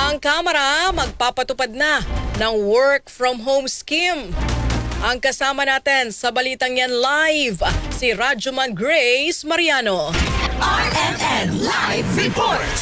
Ang Kamara magpapatupad na ng work from home scheme. Ang kasama natin sa balitang yan live, si Rajuman Grace Mariano. RMN Live Report!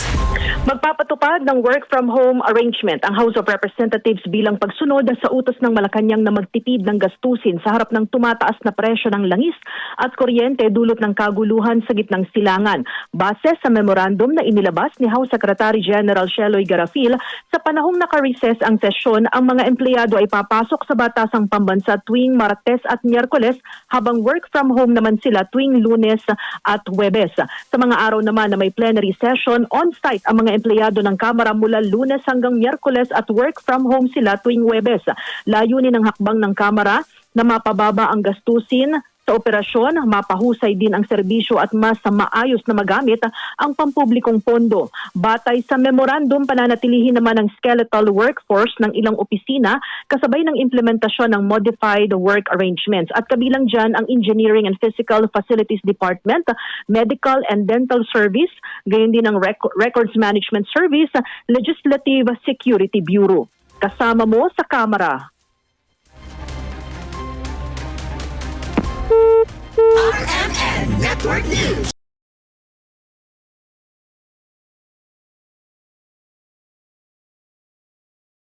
Magpapatupad ng work from home arrangement ang House of Representatives bilang pagsunod sa utos ng Malacanang na magtipid ng gastusin sa harap ng tumataas na presyo ng langis at kuryente dulot ng kaguluhan sa gitnang silangan. Base sa memorandum na inilabas ni House Secretary General Sheloy Garafil, sa panahong naka-recess ang sesyon, ang mga empleyado ay papasok sa batasang pambansa tuwing Martes at Miyerkules habang work from home naman sila tuwing Lunes at Huwebes. Sa mga araw naman na may plenary session, on-site ang mga empleyado ng Kamara mula Lunes hanggang Miyerkules at work from home sila tuwing Huwebes. Layunin ng hakbang ng Kamara na mapababa ang gastusin sa operasyon, mapahusay din ang serbisyo at mas maayos na magamit ang pampublikong pondo. Batay sa memorandum, pananatilihin naman ang skeletal workforce ng ilang opisina kasabay ng implementasyon ng modified work arrangements. At kabilang dyan ang Engineering and Physical Facilities Department, Medical and Dental Service, gayon din ang Records Management Service, Legislative Security Bureau. Kasama mo sa Kamara. RMN Network News!